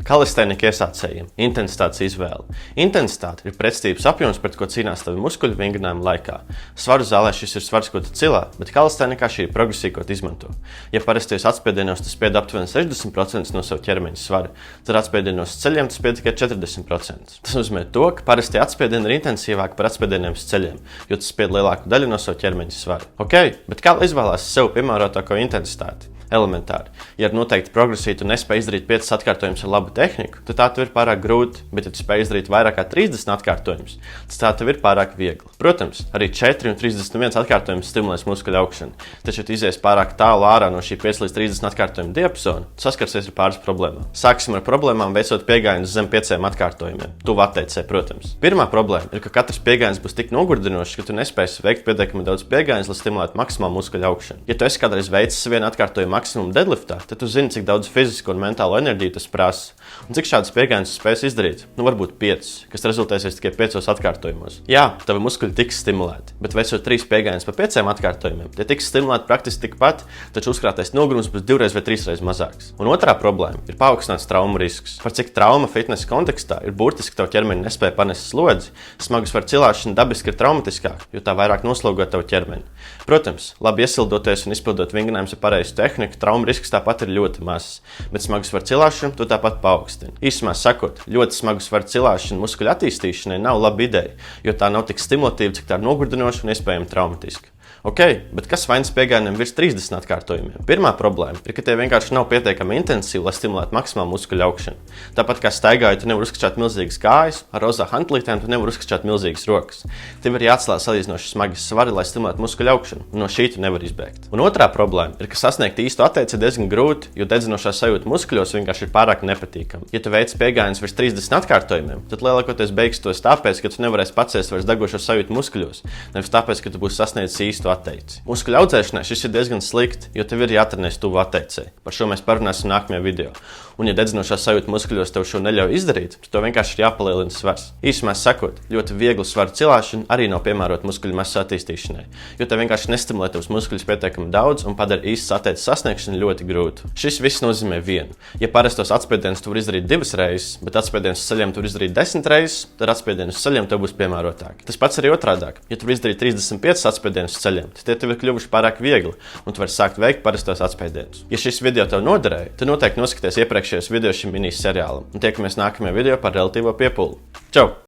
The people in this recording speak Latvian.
Kalistēnika iesācējiem – intensitātes izvēle. Intensitāte ir pretstības apjoms, pret ko cīnās tavi muskuļu vingrinājuma laikā. Svaru zālē šis ir svars, ko tu cilā, bet kalistēnikā šī ir progresija, ko tu izmanto. Ja parastajos atspiedienos tu spied aptuveni 60% no savu ķermeņa svara, tad atspiedienos uz ceļiem tu spied tikai 40%. Tas nozīmē to, ka parastie atspiedieni ir intensīvāki par atspiedieniem uz ceļiem, jo tu spied lielāku daļu no savu ķermeņa svara. Ok, bet kā izvēlās sev piemērotāko intensitāti? Elementāri. Ja ar noteikti progresiju tu nespēj izdarīt 5 atkārtojumus ar labu tehniku, tad tā tev ir pārāk grūti, bet ja tu spēj izdarīt vairāk kā 30 atkārtojumus, tad tā tev ir pārāk viegli. Protams, arī 4 un 31 atkārtojums stimulēs muskuļu augšanu, taču, ja tu izies pārāk tālu ārā no šī 5 līdz 30 atkārtojumu diapazona, tu saskarsies ar pāris problēmām. Sāksim ar problēmām veicot piegājienus zem 5 atkārtojumiem. Tuvu atteicē, protams. Pirmā problēma ir, ka katrs piegājiens būs tik nogurdinošs, ka tu nespēsi veikt pietiekami daudz piegājienus, lai stimulētu maksimālu muskuļu augšanu. Ja tu esi kādreiz veicis vienu atkārtojumu maksimumu deadliftā, tad tu zini, cik daudz fizisko un mentālo enerģiju tas prasa. Un cik šādas piegājienus spēs izdarīt? Varbūt 5, kas rezultēsies tikai 5 atkārtojumos. Jā, tavi muskuļi tiks stimulēti, bet veicot 3 piegājienus pa 5 atkārtojumiem, tie tiks stimulēti praktiski tikpat, taču uzkrātais nogurums būs 2 vai 3 reizes mazāks. Un otrā problēma ir paaugstināts traumu risks. Par cik trauma fitnesa kontekstā ir burtiski tavu ķermeni nespēja panest slodzi, smagu svaru cilāšana dabiski ir traumatiskāka, jo tā vairāk noslogo tavu ķermeni. Protams, labi iesildoties un izpildot vingrinājumus ar pareizu tehniku, trauma risks tāpat ir ļoti mazs, bet smagu svaru cilāšanu to tāpat paaugstina. Īsumā sakot, ļoti smagu svaru cilāšana muskuļu attīstīšanai nav laba ideja, jo tā nav tik stimulatīva, cik tā ir nogurdinoša un iespējami traumatiska. Ok, bet kas vainas piegājieniem virs 30 atkārtojumiem? Pirmā problēma ir, ka tie vienkārši nav pietiekami intensīvi, lai stimulētu maksimālu muskuļu augšanu. Tāpat kā staigājot, tu nevar uzskatīt milzīgas kājas, ar rozā hantlītēm tu nevar uzskatīt milzīgas rokas. Tev ir jāatcelā salīdzinoši smagi svari, lai stimulētu muskuļu augšanu, un no šī tu nevar izbēgt. Un otrā problēma ir, ka sasniegt īstu atteici ir diezgan grūti, jo dedzinošā sajūta muskuļos vienkārši ir pārāk nepatīkama. Ja tu veic piegājienus virs 30 atkārtojumiem, tad lielākoties beigs tos tāpēc, ka tu nevarēsi paciest vairs degošo sajūtu muskuļos, nevis tāpēc, ka tu būsi sasniedzis īstu atteici. Muskuļu audzēšanai šis ir diezgan slikti, jo tev ir jātrenēs tuvu atteicei. Par šo mēs parunāsim nākamajā video. Un ja dedzinošā sajūta muskuļos tev šo neļauj izdarīt, tad to vienkārši ir jāpalielina svars. Īsumā sakot, ļoti vieglu svaru cilāšana arī nav piemērota muskuļu masas attīstīšanai, jo te vienkārši nestimulē tavus muskuļus pietiekami daudz un padara īstas atteices sasniegšanu ļoti grūtu. Šis viss nozīmē vienu. Ja parastos atspiedienus tu vari izdarīt 2 reizes, bet atspiedienus uz ceļiem tu vari izdarīt 10 reizes, tad atspiedienus uz ceļiem tev būs piemērotāk. Tas pats arī otrādāk. Ja tu vari izdarīt 35 atspiedienus uz ceļiem, tad tie tev ir kļuvuši pārāk viegli, un tu vari sākt veikt parastos atspiedienus. Ja šis video tev noderēja, tad noteikti noskaties iepriekšējos video šim mini seriālam, un tiekamies nākamajā video par relatīvo piepūli. Čau!